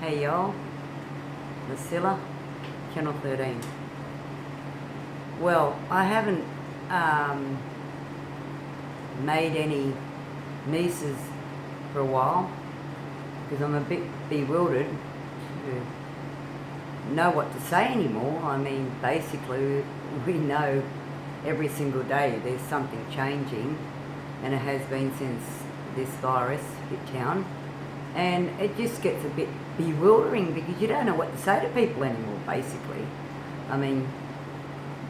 Hey y'all, Lucilla, Channel 13. Well, I haven't made any nieces for a while because I'm a bit bewildered to know what to say anymore. I mean, basically, we know every single day there's something changing, and it has been since this virus hit town. And it just gets a bit bewildering because you don't know what to say to people anymore, basically. I mean,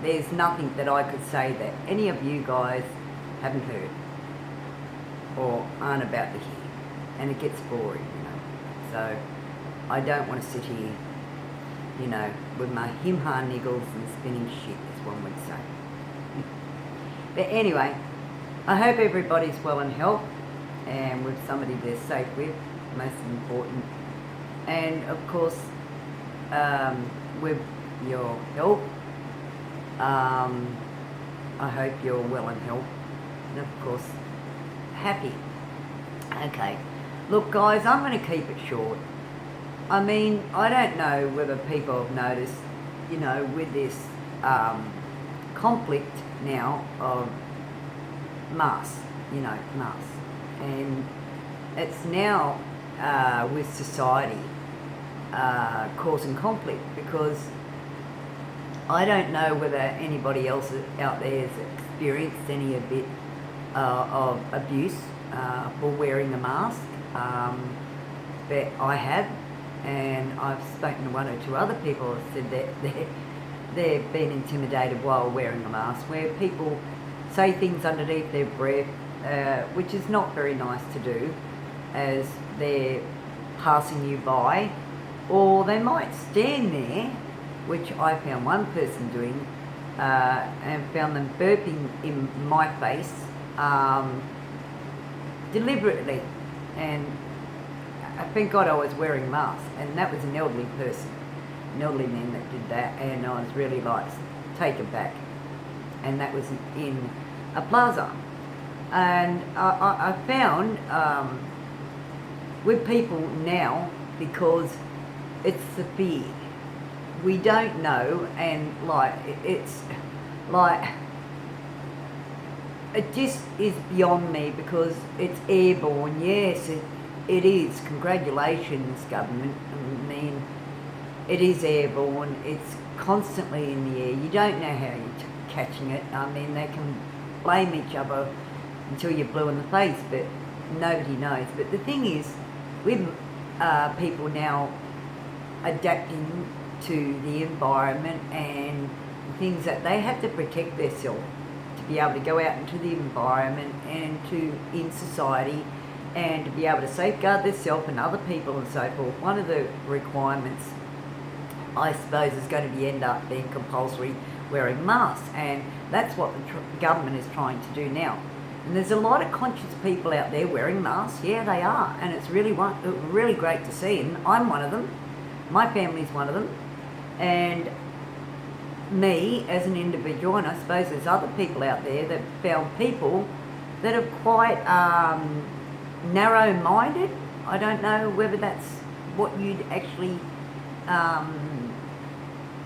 there's nothing that I could say that any of you guys haven't heard or aren't about to hear. And it gets boring, you know. So I don't want to sit here, you know, with my him-ha niggles and spinning shit, as one would say. But anyway, I hope everybody's well and health and with somebody they're safe with, most important. And of course, with your help, I hope you're well and health, and of course, happy. Okay, look guys, I'm going to keep it short. I mean, I don't know whether people have noticed, you know, with this conflict now of masks, you know, masks. And it's now with society causing conflict, because I don't know whether anybody else out there has experienced any a bit of abuse for wearing a mask, but I have, and I've spoken to one or two other people who said that they've been intimidated while wearing a mask, where people say things underneath their breath, which is not very nice to do as they're passing you by, or they might stand there, which I found one person doing, and found them burping in my face deliberately, and thank God I was wearing a mask, and that was an elderly person, an elderly man that did that, and I was really like taken back, and that was in a plaza. And I found with people now, because it's the fear, we don't know, and like it's like it just is beyond me, because it's airborne. Yes, it is. Congratulations, government. I mean, it is airborne. It's constantly in the air. You don't know how you're catching it. I mean, they can blame each other until you're blue in the face, but nobody knows. But the thing is, with people now adapting to the environment and things that they have to protect themselves to be able to go out into the environment and to in society, and to be able to safeguard themselves and other people and so forth. One of the requirements, I suppose, is going to be end up being compulsory wearing masks, and that's what the government is trying to do now. And there's a lot of conscious people out there wearing masks. Yeah, they are, and it's really great to see. And I'm one of them. My family's one of them, and me as an individual, and I suppose there's other people out there that found people that are quite narrow-minded. I don't know whether that's what you'd actually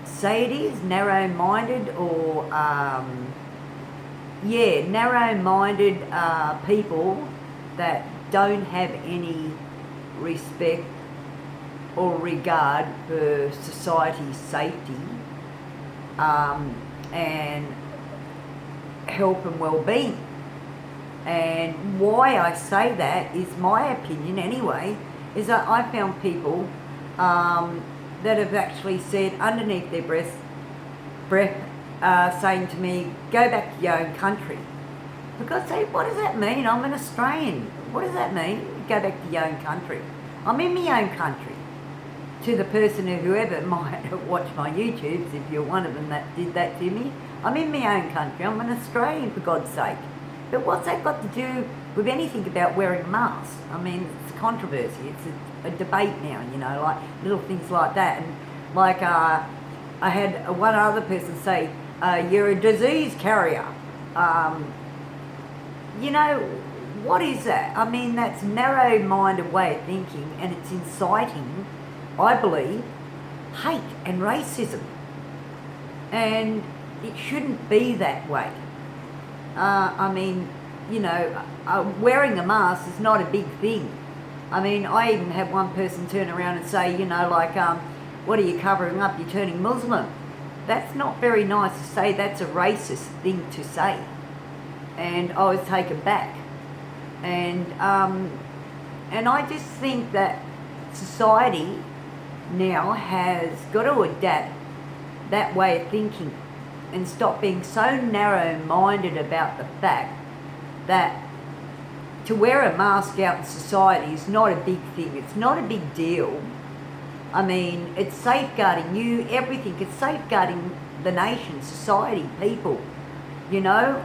say it is, narrow-minded, or yeah, narrow-minded people that don't have any respect or regard for society's safety and health and well-being. And why I say that is my opinion anyway, is that I found people that have actually said underneath their breath saying to me, go back to your own country. Because say, what does that mean? I'm an Australian. What does that mean? Go back to your own country. I'm in my own country. To the person or whoever might watch my YouTubes, if you're one of them that did that to me, I'm in my own country. I'm an Australian, for God's sake. But what's that got to do with anything about wearing a mask? I mean, it's a controversy. It's a debate now, you know, like little things like that. And like I had one other person say, you're a disease carrier. You know, what is that? I mean, that's a narrow-minded way of thinking, and it's inciting I believe, hate and racism. And it shouldn't be that way. I mean, you know, wearing a mask is not a big thing. I mean, I even had one person turn around and say, you know, like, what are you covering up? You're turning Muslim. That's not very nice to say. That's a racist thing to say. And I was taken back. And I just think that society now has got to adapt that way of thinking and stop being so narrow-minded about the fact that to wear a mask out in society is not a big thing. It's not a big deal. I mean, it's safeguarding you, everything. It's safeguarding the nation, society, people, you know.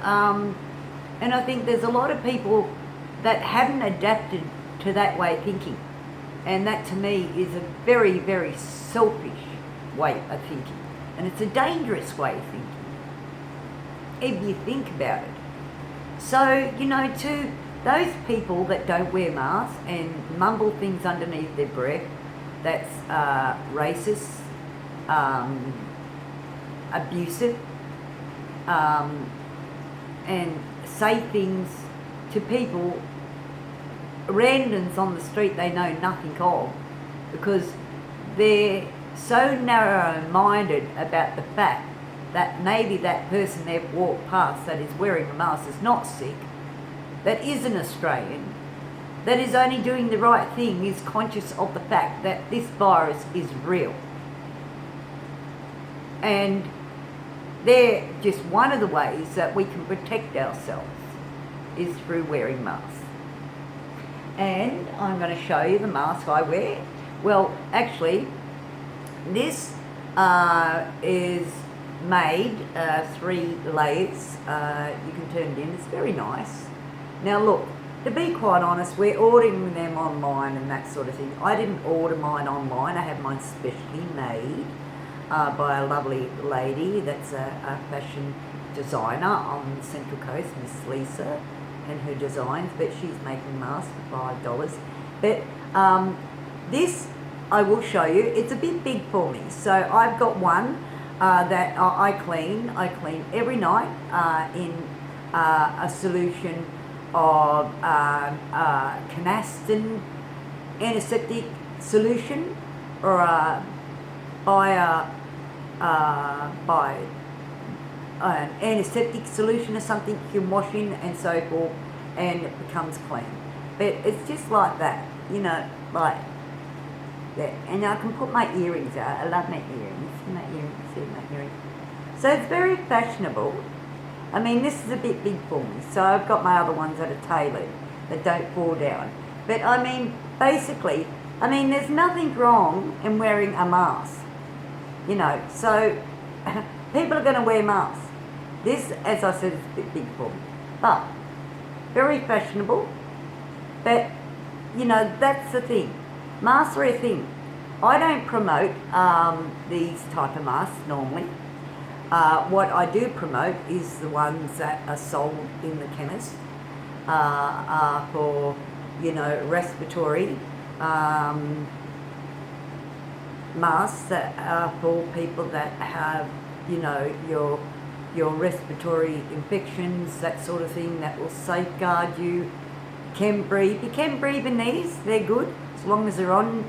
And I think there's a lot of people that haven't adapted to that way of thinking. And that to me is a very, very selfish way of thinking. And it's a dangerous way of thinking, if you think about it. So, you know, to those people that don't wear masks and mumble things underneath their breath, that's racist, abusive, and say things to people, randoms on the street they know nothing of, because they're so narrow-minded about the fact that maybe that person they've walked past that is wearing a mask is not sick, that is an Australian, that is only doing the right thing, is conscious of the fact that this virus is real. And they're just one of the ways that we can protect ourselves is through wearing masks. And I'm going to show you the mask I wear. Well, actually, this is made 3 layers. You can turn it in. It's very nice. Now look, to be quite honest, we're ordering them online and that sort of thing. I didn't order mine online. I have mine specially made by a lovely lady that's a fashion designer on the Central Coast, Miss Lisa, and her designs, but she's making masks for $5. But this, I will show you, it's a bit big for me. So I've got one that I clean every night in a solution of Canaston antiseptic solution, or by an antiseptic solution or something you can wash in and so forth, and it becomes clean. But it's just like that, you know, like that. And I can put my earrings out. I love my earrings. See my earrings? See my earrings? So it's very fashionable. I mean, this is a bit big for me, so I've got my other ones that are tailored, that don't fall down. But I mean, basically, I mean, there's nothing wrong in wearing a mask, you know, so people are going to wear masks. This, as I said, is a bit big for me, but very fashionable. But, you know, that's the thing. Masks are a thing. I don't promote these type of masks normally. What I do promote is the ones that are sold in the chemist for, you know, respiratory masks that are for people that have, you know, your respiratory infections, that sort of thing, that will safeguard you. You can breathe in these, they're good, as long as they're on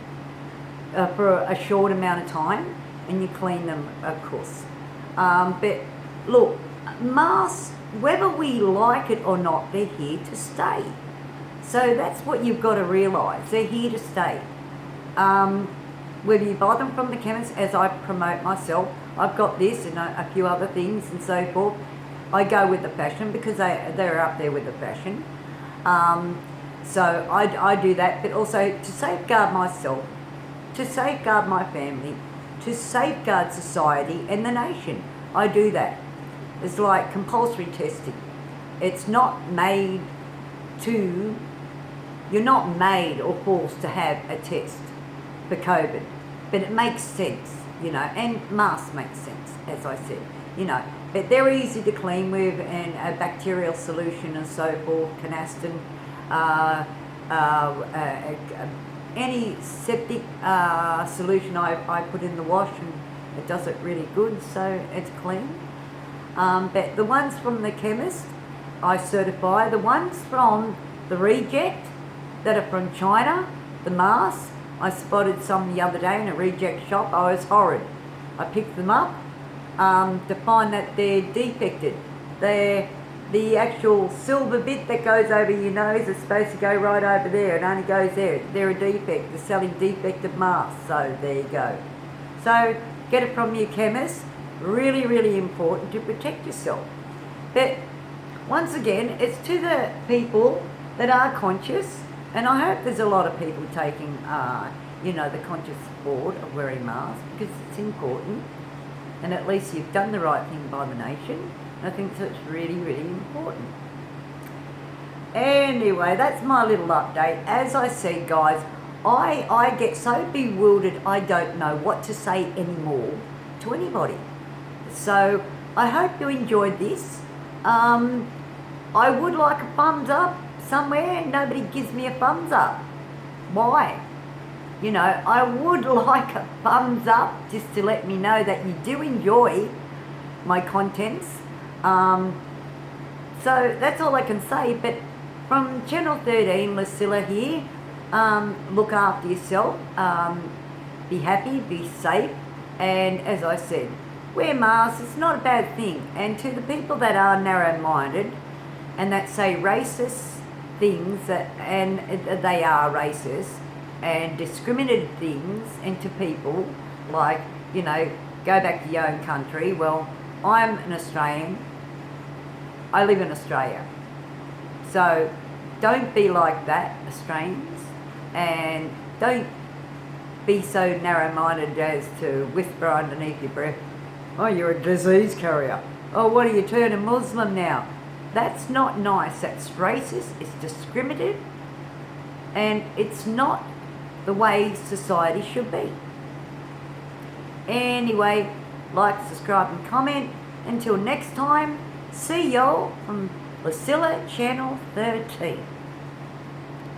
for a short amount of time, and you clean them, of course. But look, masks, whether we like it or not, they're here to stay. So that's what you've got to realise, they're here to stay. Whether you buy them from the chemist, as I promote myself, I've got this and a few other things and so forth. I go with the fashion because they're up there with the fashion. So I do that, but also to safeguard myself, to safeguard my family, to safeguard society and the nation. I do that. It's like compulsory testing. It's not made to, you're not made or forced to have a test for COVID, but it makes sense, you know, and masks make sense, as I said, you know, but they're easy to clean with, and a bacterial solution and so forth, Canaston, any septic solution I put in the wash, and it does it really good, so it's clean. But the ones from the chemist, I certify. The ones from the reject that are from China, the masks, I spotted some the other day in a reject shop. I was horrid. I picked them up to find that they're defected. The actual silver bit that goes over your nose is supposed to go right over there. It only goes there. They're a defect. They're selling defective masks. So there you go. So get it from your chemist. Really, really important to protect yourself. But once again, it's to the people that are conscious, and I hope there's a lot of people taking, the conscious board of wearing masks, because it's important, and at least you've done the right thing by the nation. I think that's really, really important. Anyway, that's my little update. As I said, guys, I get so bewildered, I don't know what to say anymore to anybody. So I hope you enjoyed this. I would like a thumbs up somewhere. Nobody gives me a thumbs up. Why? I would like a thumbs up just to let me know that you do enjoy my contents. So that's all I can say. But from Channel 13, Lucilla here, look after yourself. Be happy, be safe. And as I said, wear masks. It's not a bad thing. And to the people that are narrow-minded and that say racist things, and they are racist, and discriminated things into people, like, go back to your own country. Well, I'm an Australian. I live in Australia. So don't be like that, Australians, and don't be so narrow-minded as to whisper underneath your breath, oh, you're a disease carrier. Oh, what are you turning Muslim now? That's not nice. That's racist. It's discriminative. And it's not the way society should be. Anyway, like, subscribe and comment. Until next time, see y'all from Lucilla Channel 13.